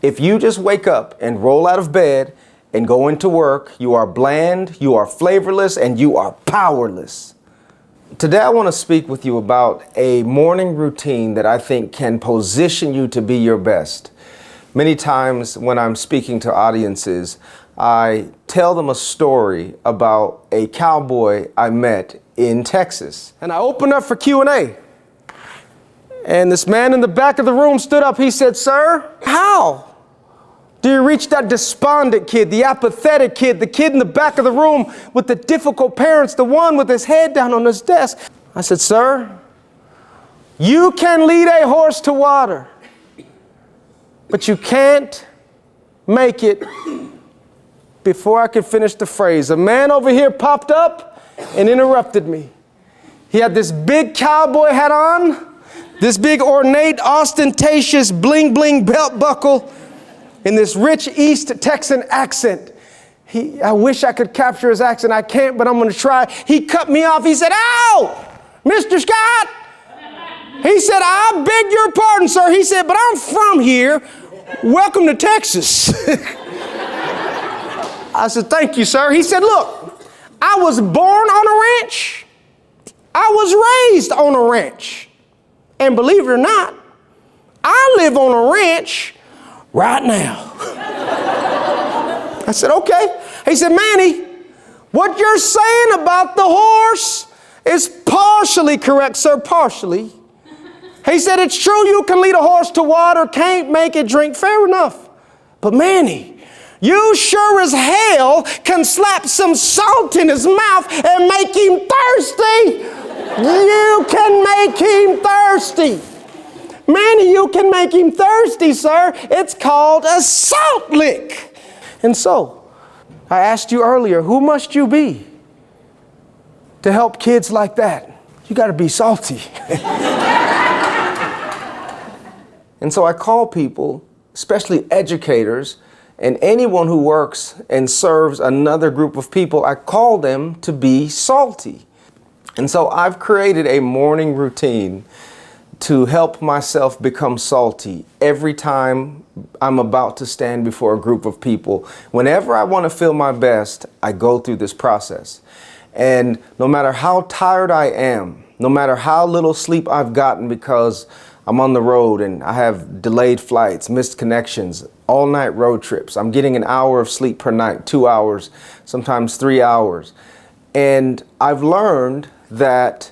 If you just wake up and roll out of bed and go into work, you are bland, you are flavorless, and you are powerless. Today I want to speak with you about a morning routine that I think can position you to be your best. Many times when I'm speaking to audiences, I tell them a story about a cowboy I met in Texas. And I opened up for Q&A. And this man in the back of the room stood up. He said, "Sir, how do you reach that despondent kid, the apathetic kid, the kid in the back of the room with the difficult parents, the one with his head down on his desk?" I said, "Sir, you can lead a horse to water, but you can't make it." Before I could finish the phrase, a man over here popped up and interrupted me. He had this big cowboy hat on, this big ornate, ostentatious, bling bling belt buckle, in this rich East Texan accent. I wish I could capture his accent. I can't, but I'm going to try. He cut me off. He said, "Ow, Mr. Scott." He said, "I beg your pardon, sir." He said, "But I'm from here. Welcome to Texas." I said, "Thank you, sir." He said, "Look, I was born on a ranch. I was raised on a ranch. And believe it or not, I live on a ranch right now." I said, "Okay." He said, "Manny, what you're saying about the horse is partially correct, sir, partially." He said, "It's true you can lead a horse to water, can't make it drink, fair enough. But Manny, you sure as hell can slap some salt in his mouth and make him thirsty. You can make him thirsty. Manny, you can make him thirsty, sir. It's called a salt lick." And so, I asked you earlier, who must you be to help kids like that? You got to be salty. And so I call people, especially educators, and anyone who works and serves another group of people, I call them to be salty. And so I've created a morning routine to help myself become salty every time I'm about to stand before a group of people. Whenever I want to feel my best, I go through this process. And no matter how tired I am, no matter how little sleep I've gotten because I'm on the road and I have delayed flights, missed connections, all night road trips, I'm getting an hour of sleep per night, 2 hours, sometimes 3 hours. And I've learned that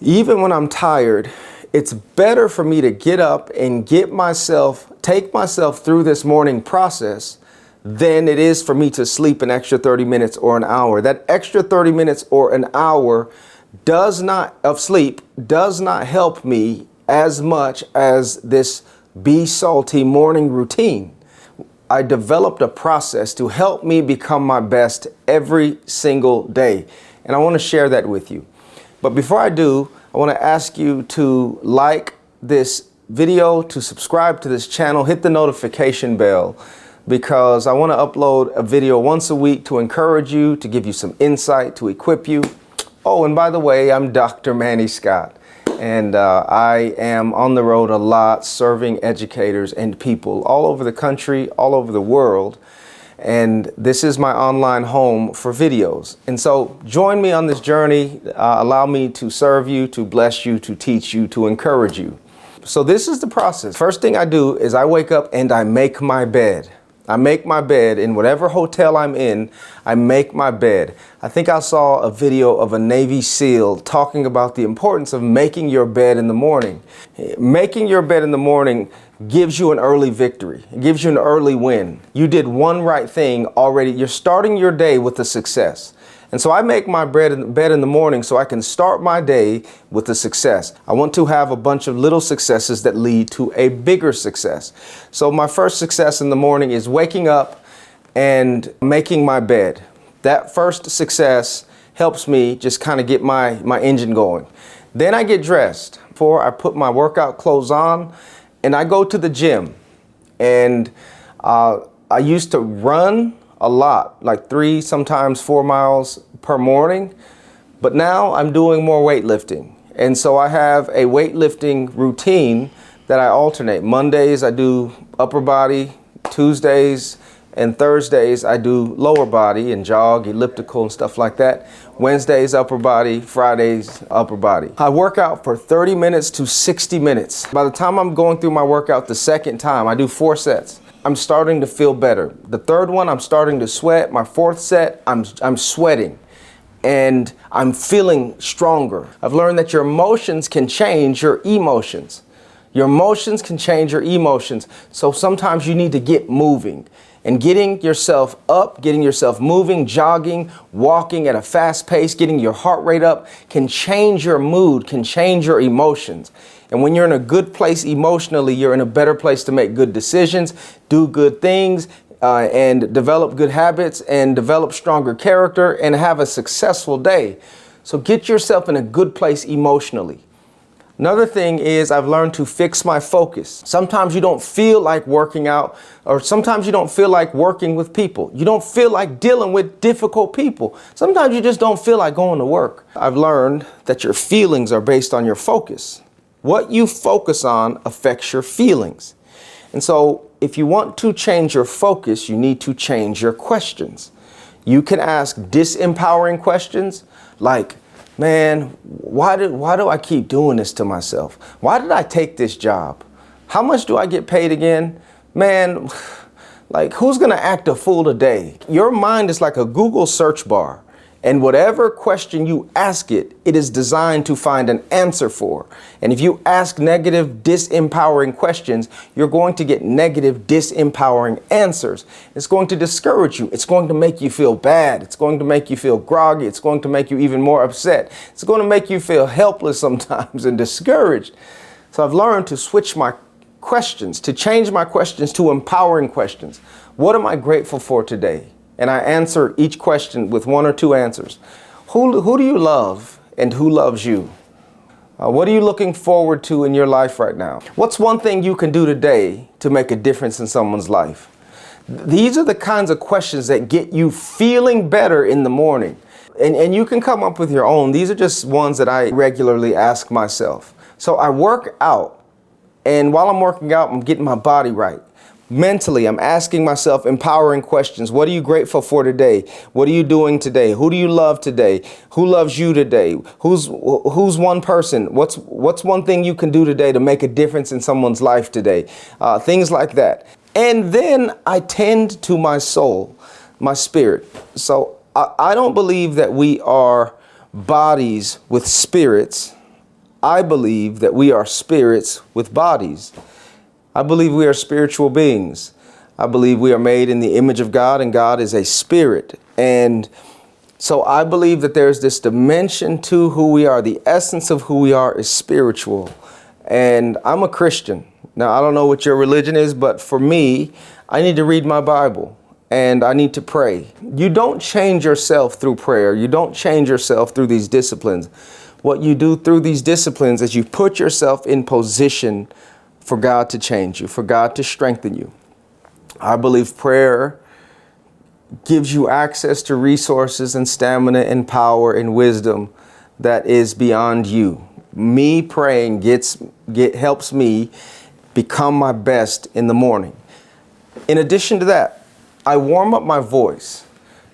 even when I'm tired, it's better for me to get up and take myself through this morning process than it is for me to sleep an extra 30 minutes or an hour. That extra 30 minutes or an hour of sleep does not help me as much as this be salty morning routine. I developed a process to help me become my best every single day. And I want to share that with you. But before I do, I want to ask you to like this video, to subscribe to this channel, hit the notification bell, because I want to upload a video once a week to encourage you, to give you some insight, to equip you. Oh, and by the way, I'm Dr. Manny Scott, and I am on the road a lot serving educators and people all over the country, all over the world. And this is my online home for videos. And so join me on this journey. Allow me to serve you, to bless you, to teach you, to encourage you. So this is the process. First thing I do is I wake up and I make my bed. I make my bed in whatever hotel I'm in. I make my bed. I think I saw a video of a Navy SEAL talking about the importance of making your bed in the morning. Making your bed in the morning gives you an early victory. It gives you an early win. You did one right thing already. You're starting your day with a success. And so I make my bed in the morning so I can start my day with a success. I want to have a bunch of little successes that lead to a bigger success. So my first success in the morning is waking up and making my bed. That first success helps me just kind of get my engine going. Then I get dressed. Before I put my workout clothes on, and I go to the gym. And I used to run a lot, like 3, sometimes 4 miles per morning. But now I'm doing more weightlifting. And so I have a weightlifting routine that I alternate. Mondays I do upper body, Tuesdays and Thursdays I do lower body and jog, elliptical and stuff like that. Wednesdays upper body, Fridays upper body. I work out for 30 minutes to 60 minutes. By the time I'm going through my workout the second time, I do 4 sets. I'm starting to feel better. The third one, I'm starting to sweat. My fourth set, I'm sweating and I'm feeling stronger. I've learned that your emotions can change your emotions. Your emotions can change your emotions. So sometimes you need to get moving. And getting yourself up, getting yourself moving, jogging, walking at a fast pace, getting your heart rate up can change your mood, can change your emotions. And when you're in a good place emotionally, you're in a better place to make good decisions, do good things, and develop good habits and develop stronger character and have a successful day. So get yourself in a good place emotionally. Another thing is I've learned to fix my focus. Sometimes you don't feel like working out, or sometimes you don't feel like working with people. You don't feel like dealing with difficult people. Sometimes you just don't feel like going to work. I've learned that your feelings are based on your focus. What you focus on affects your feelings. And so if you want to change your focus, you need to change your questions. You can ask disempowering questions like, man, why do I keep doing this to myself? Why did I take this job? How much do I get paid again? Man, like, who's gonna act a fool today? Your mind is like a Google search bar, and whatever question you ask it, it is designed to find an answer for. And if you ask negative, disempowering questions, you're going to get negative, disempowering answers. It's going to discourage you. It's going to make you feel bad. It's going to make you feel groggy. It's going to make you even more upset. It's going to make you feel helpless sometimes and discouraged. So I've learned to switch my questions, to change my questions to empowering questions. What am I grateful for today? And I answer each question with 1 or 2 answers. Who do you love and who loves you? What are you looking forward to in your life right now? What's one thing you can do today to make a difference in someone's life? These are the kinds of questions that get you feeling better in the morning. And you can come up with your own. These are just ones that I regularly ask myself. So I work out, and while I'm working out, I'm getting my body right. Mentally, I'm asking myself empowering questions. What are you grateful for today? What are you doing today? Who do you love today? Who loves you today? Who's one person? What's one thing you can do today to make a difference in someone's life today? Things like that. And then I tend to my soul, my spirit. So I don't believe that we are bodies with spirits. I believe that we are spirits with bodies. I believe we are spiritual beings. I believe we are made in the image of God, and God is a spirit. And so I believe that there's this dimension to who we are. The essence of who we are is spiritual. And I'm a Christian. Now, I don't know what your religion is, but for me, I need to read my Bible and I need to pray. You don't change yourself through prayer. You don't change yourself through these disciplines. What you do through these disciplines is you put yourself in position for God to change you, for God to strengthen you. I believe prayer gives you access to resources and stamina and power and wisdom that is beyond you. Me praying helps me become my best in the morning. In addition to that, I warm up my voice.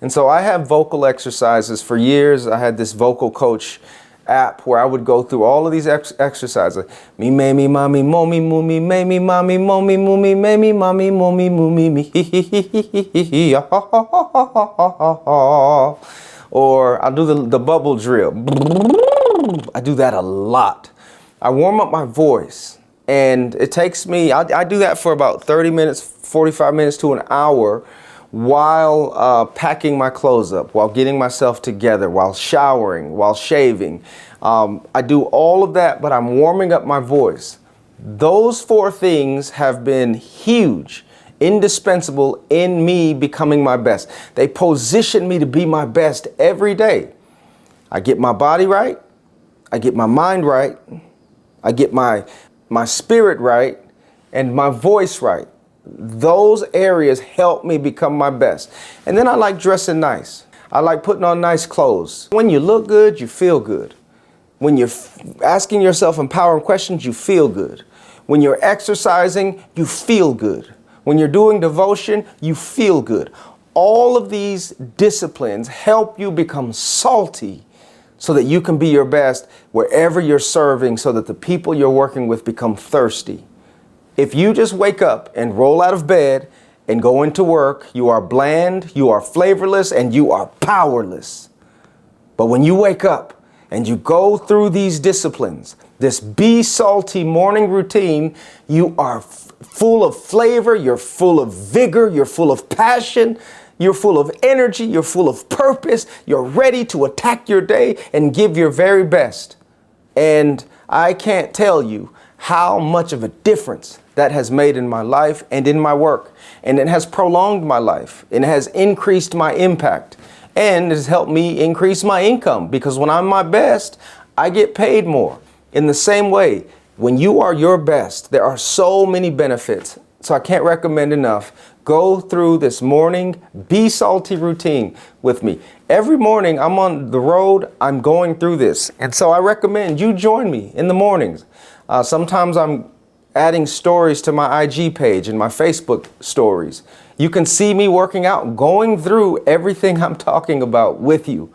And so I have vocal exercises. For years, I had this vocal coach app where I would go through all of these exercises. MayMeMeMaMeMoMeMu, MayMeMeMaMeMoMeMu, MayMeMaMeMoMeMu. Or I'll do the bubble drill. I do that a lot. I warm up my voice, and it takes me, I do that for about 30 minutes, 45 minutes to an hour, while packing my clothes up, while getting myself together, while showering, while shaving. I do all of that, but I'm warming up my voice. Those 4 things have been huge, indispensable in me becoming my best. They position me to be my best every day. I get my body right. I get my mind right. I get my spirit right and my voice right. Those areas help me become my best. And then I like dressing nice. I like putting on nice clothes. When you look good, you feel good. When you're asking yourself empowering questions, you feel good. When you're exercising, you feel good. When you're doing devotion, you feel good. All of these disciplines help you become salty so that you can be your best wherever you're serving, so that the people you're working with become thirsty. If you just wake up and roll out of bed and go into work, you are bland, you are flavorless, and you are powerless. But when you wake up and you go through these disciplines, this Be Salty morning routine, you are full of flavor, you're full of vigor, you're full of passion, you're full of energy, you're full of purpose, you're ready to attack your day and give your very best. And I can't tell you how much of a difference that has made in my life and in my work. And it has prolonged my life, and it has increased my impact, and it has helped me increase my income, because when I'm my best, I get paid more. In the same way, when you are your best, there are so many benefits. So I can't recommend enough. Go through this morning Be Salty routine with me. Every morning I'm on the road, I'm going through this. And so I recommend you join me in the mornings. Sometimes I'm adding stories to my IG page and my Facebook stories. You can see me working out, going through everything I'm talking about with you.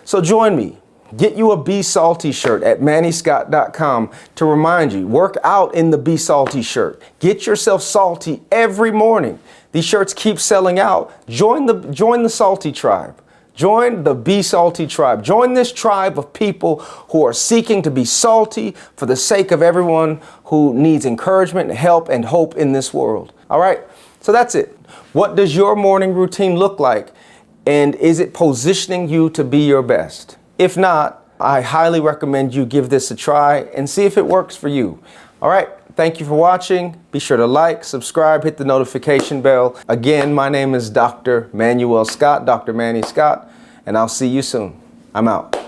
So join me. Get you a Be Salty shirt at MannyScott.com to remind you. Work out in the Be Salty shirt. Get yourself salty every morning. These shirts keep selling out. Join the Salty tribe. Join the Be Salty tribe. Join this tribe of people who are seeking to be salty for the sake of everyone who needs encouragement, help, and hope in this world. All right, so that's it. What does your morning routine look like? And is it positioning you to be your best? If not, I highly recommend you give this a try and see if it works for you. All right, thank you for watching. Be sure to like, subscribe, hit the notification bell. Again, my name is Dr. Manuel Scott, Dr. Manny Scott, and I'll see you soon. I'm out.